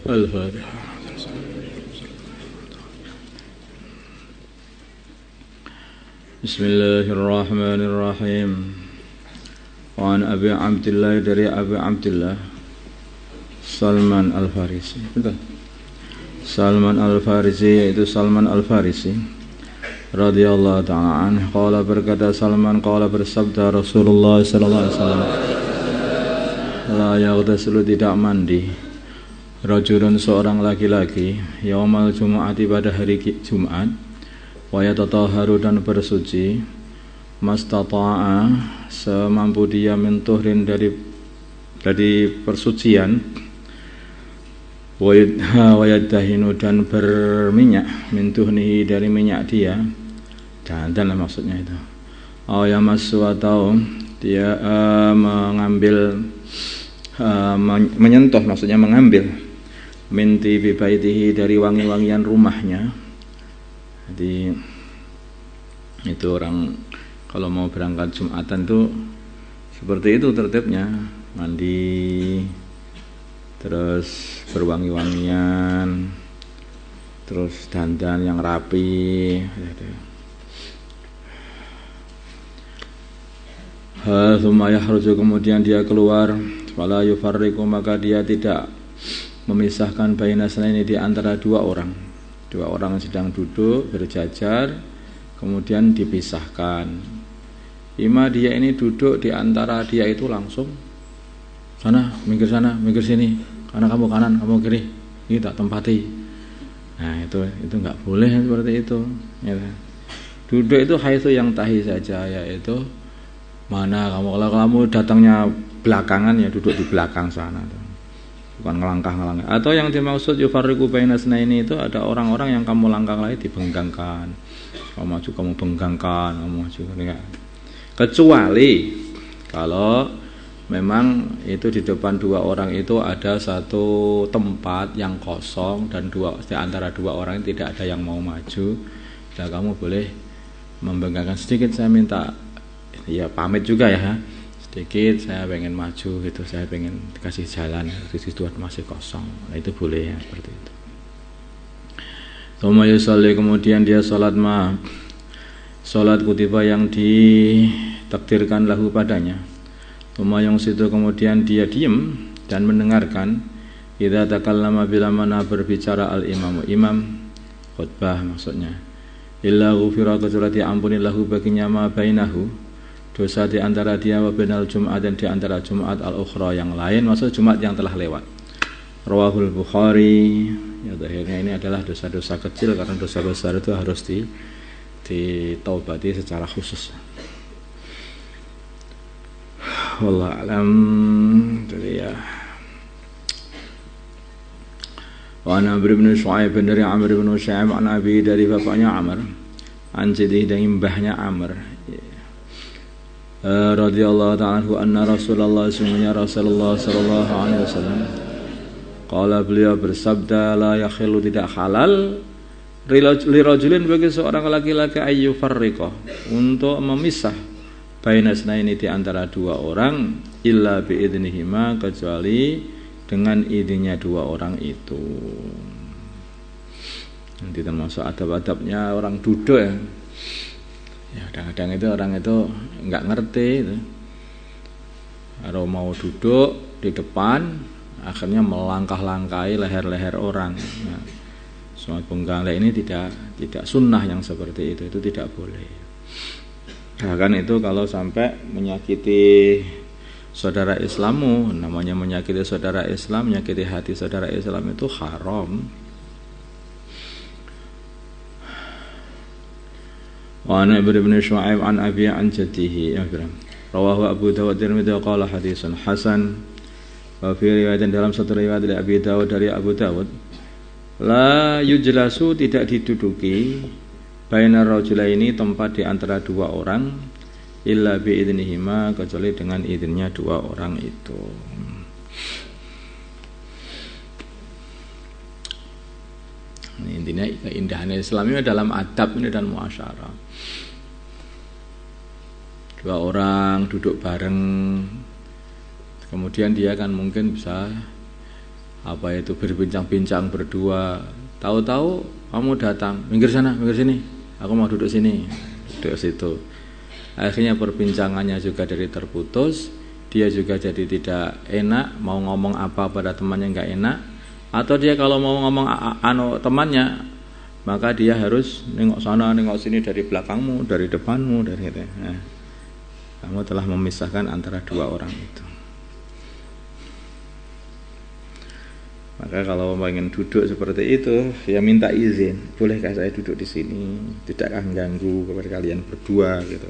Al-Fatihah. Bismillahirrahmanirrahim. Wa an Abi Abdillah, dari Abi Abdillah Salman Al-Farisi. Betul. Salman Al-Farisi, yaitu Salman Al-Farisi radhiyallahu ta'ala anhu. Qala, berkata Salman, qala bersabda Rasulullah sallallahu alaihi wasallam, la yaghtasilu, tidak mandi, rajulun, seorang laki-laki, yaumal jumu'ati, pada hari Jumat, wa yatatahharu, dan bersuci, mastata'a, semampu dia, min tuhrin, dari persucian, wa yadahinu, dan berminyak, min tuhnihi, dari minyak dia, dandan maksudnya itu, aw yamassu, atau dia mengambil, menyentuh, maksudnya mengambil, minti bibaitihi, dari wangi-wangian rumahnya. Jadi itu orang kalau mau berangkat Jumatan tuh seperti itu tertibnya, mandi, terus berwangi-wangian, terus dandan yang rapi. Tsumma yakhruju, kemudian dia keluar, fala yufarriqu, maka dia tidak memisahkan baina snaini, di antara dua orang yang sedang duduk berjajar, kemudian dipisahkan. Ima dia ini duduk di antara dia itu langsung sana, minggir sini, karena kamu kanan, kamu kiri, ini tak tempati. Nah itu nggak boleh seperti itu ya. Duduk itu haitsu yang tahi saja, yaitu mana kamu, kalau kamu datangnya belakangan ya duduk di belakang sana, bukan ngelangkah. Atau yang dimaksud yufarriqu baina snaini, itu ada orang-orang yang kamu langkah lagi dibenggangkan, kamu maju kamu benggangkan, kamu maju enggak. Kecuali kalau memang itu di depan dua orang itu ada satu tempat yang kosong, dan di antara dua orang tidak ada yang mau maju, nah kamu boleh membenggangkan sedikit, saya minta ya pamit juga ya, sedikit saya pengen maju gitu, saya pengen dikasih jalan, di situ masih kosong. Nah itu boleh ya, seperti itu. Tsumma yusalli, kemudian dia salat salat kutiba, yang ditakdirkan lahu padanya. Tsumma yunsitu, kemudian dia diam dan mendengarkan, idza takallama, bila mana berbicara imam khutbah maksudnya, illa ghufira, kecuali diampuni lahu baginya, ma bainahu, dosa di antara dia, wa bainal Jum'at, dan di antara Jumat al-ukhra yang lain, maksud Jumat yang telah lewat. Rawahul Bukhari. Ya, akhirnya ini adalah dosa-dosa kecil, karena dosa besar itu harus ditaubati secara khusus. Wallahu a'lam. Jadi ya. Wa ana Amr bin Shu'aib, dari Amr bin Shu'aib, an Abi, dari bapaknya Amr, an jadihi, dari mbahnya Amr, radhiyallahu ta'ala anhu, anna Rasulullah, sesungguhnya Rasulullah sallallahu alaihi wasallam, qala, beliau bersabda, la yakhillu, tidak halal, li rajulin, bagi seorang laki-laki, ayyu farriqa, untuk memisah, baina snaini, di antara dua orang, illa bi idnihima, kecuali dengan izinnya dua orang itu. Nanti termasuk adab-adabnya orang duduk ya. Ya kadang-kadang itu orang itu nggak ngerti itu. Kalau mau duduk di depan, akhirnya melangkah-langkahi leher-leher orang. Nah, semua penggang ini tidak sunnah yang seperti itu tidak boleh. Bahkan itu kalau sampai menyakiti saudara Islammu, namanya menyakiti saudara Islam, menyakiti hati saudara Islam, itu haram. Wa ana ibn Shu'aib an Abi an jaddihi, rawahu Abu Dawud Tirmidzi, qala haditsun hasan. Wa fi riwayatin, dalam satu riwayat dari Abi Dawud, dari Abu Dawud, la yujlasu, tidak diduduki, bainar rajulaini, tempat di antara dua orang, illa bi idnihima, kecuali dengan izinnya dua orang itu. Ini intinya keindahan Islam ini dalam adab ini dan muasyarah. Dua orang duduk bareng, kemudian dia kan mungkin bisa apa itu berbincang-bincang berdua. Tahu-tahu kamu datang, minggir sana, minggir sini. Aku mau duduk sini, duduk situ. Akhirnya perbincangannya juga jadi terputus. Dia juga jadi tidak enak, mau ngomong apa pada temannya nggak enak. Atau dia kalau mau ngomong temannya, maka dia harus nengok sana, nengok sini, dari belakangmu, dari depanmu, dari gitu. Nah, kamu telah memisahkan antara dua orang itu. Maka kalau ingin duduk seperti itu, ya minta izin. Bolehkah saya duduk di sini? Tidakkah mengganggu kepada kalian berdua gitu.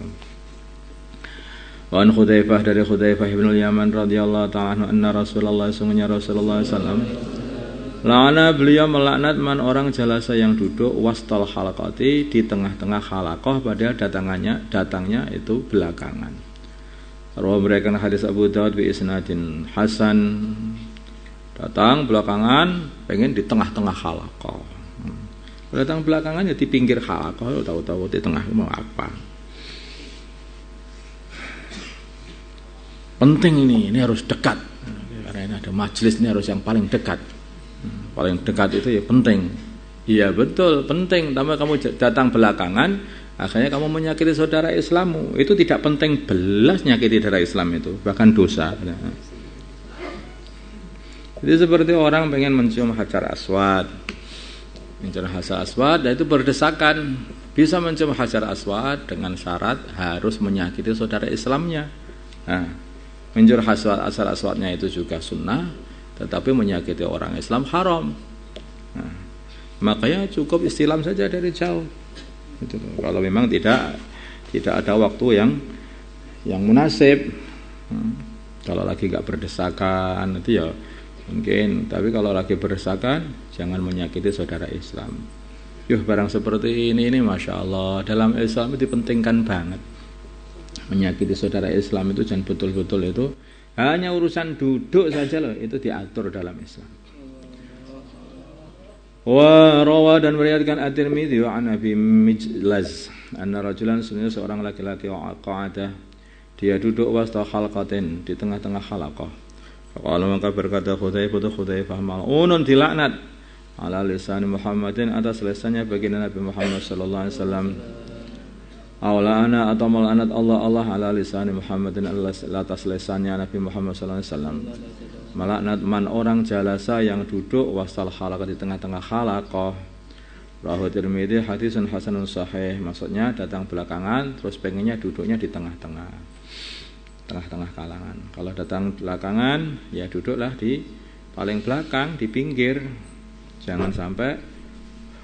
Wa an Hudzaifah, dari Hudzaifah bin Yaman radhiyallahu ta'ala anhu, anna Rasulullah sallallahu alaihi wasallam la'ana, beliau melaknat man, orang jalasa yang duduk wastal halaqati, di tengah-tengah halaqah, padahal datangnya itu belakangan. Rawi mereka hadis Abu Dawud bi isnadin hasan, datang belakangan, pengen di tengah-tengah halaqah. Datang belakangan ya di pinggir halaqah, tahu-tahu di tengah mau apa. Penting ini harus dekat. Karena ini ada majelis, ini harus yang paling dekat. Paling dekat itu ya penting. Iya betul, penting. Tambah kamu datang belakangan, akhirnya kamu menyakiti saudara Islammu. Itu tidak penting belas nyakiti saudara Islam itu, bahkan dosa. Jadi seperti orang pengen mencium hajar aswad, mencium hajar aswad, dan itu berdesakan. Bisa mencium hajar aswad dengan syarat harus menyakiti saudara Islamnya. Nah, mencium hajar aswadnya itu juga sunnah, tetapi menyakiti orang Islam haram. Nah, makanya cukup istilam saja dari jauh. Itu, kalau memang tidak ada waktu yang munasib. Kalau lagi nggak berdesakan itu ya mungkin, tapi kalau lagi berdesakan jangan menyakiti saudara Islam. Barang seperti ini masya Allah, dalam Islam itu dipentingkan banget. Menyakiti saudara Islam itu jangan betul-betul itu hanya urusan duduk saja loh, itu diatur dalam Islam. Wa rawa, dan meriwayatkan At-Tirmidzi an Abi Mijlaz anna rajulan, sebenarnya seorang laki-laki qa'ada, dia duduk wasta halqatin, di tengah-tengah halaqah. Faqala, maka berkata Hudzaifah mal'unun, dilaknat, ala lisan Muhammadin, atas lisannya baginda Nabi Muhammad sallallahu alaihi wasallam. Aulana, atau melaknat Allah ala lisan Muhammadin, atas lisannya Nabi Muhammad sallallahu alaihi wasallam. Melaknat man, orang jalasa yang duduk wasal halaqah, di tengah-tengah halaqah. Rawahu Tirmidzi hadisun hasanun sahih, maksudnya datang belakangan terus pengennya duduknya di tengah-tengah kalangan. Kalau datang belakangan ya duduklah di paling belakang, di pinggir. Jangan sampai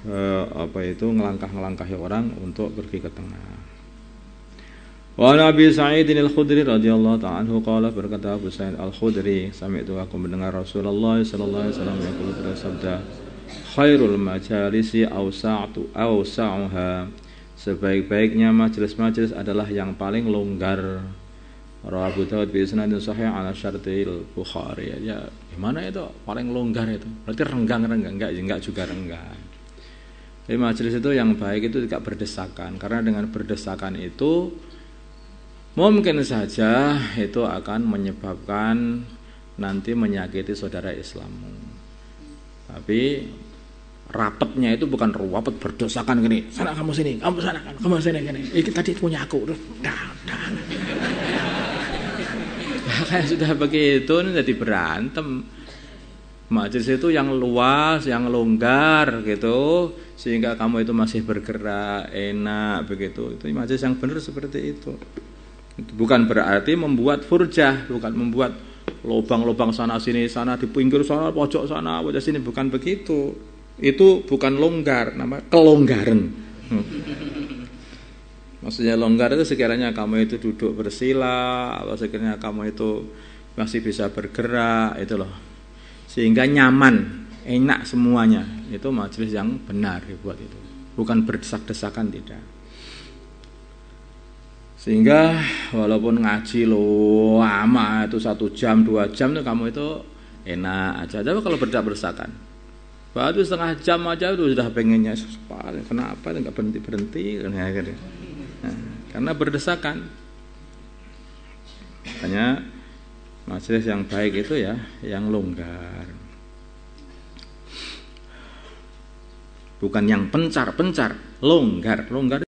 ngelangkah-ngelangkahi orang untuk pergi ke tengah. Wa Nabi Sa'id al-Khudri radhiyallahu ta'ala anhu qala, berkata Abu Sa'id al-Khudri, sami'tu, aku mendengar Rasulullah sallallahu alaihi wasallam yaqulu, bersabda, khairul majalisi awsa'uha, sebaik-baiknya majelis-majelis adalah yang paling longgar. Rawi Abu Dawud bi isnadin sahih ala syartil Bukhari. Ya, gimana itu paling longgar itu? Berarti renggang enggak juga renggang. Jadi majelis itu yang baik itu tidak berdesakan, karena dengan berdesakan itu mungkin saja itu akan menyebabkan nanti menyakiti saudara Islammu. Tapi rapatnya itu bukan rapat berdesakan gini, sana kamu sini, kamu sana, kamu sini gini. Ini tadi punya aku. Kayak sudah begitu jadi berantem. Majelis itu yang luas, yang longgar gitu, sehingga kamu itu masih bergerak enak begitu. Itu majelis yang benar seperti itu. Bukan berarti membuat furjah, bukan membuat lubang-lubang sana sini, sana di pinggir sana, pojok sana, pojok sini, bukan begitu. Itu bukan longgar, nama kelonggaran. Maksudnya longgar itu sekiranya kamu itu duduk bersila, atau sekiranya kamu itu masih bisa bergerak, itu loh. Sehingga nyaman, enak semuanya. Itu majelis yang benar dibuat itu. Bukan berdesak-desakan, tidak. Sehingga walaupun ngaji lama itu 1 jam, 2 jam itu kamu itu enak aja. Tapi kalau berdesak-desakan, baru setengah jam aja itu sudah pengennya, kenapa enggak berhenti-berhenti, karena berdesakan. Makanya majelis yang baik itu ya yang longgar. bukan yang pencar-pencar, longgar. Longgar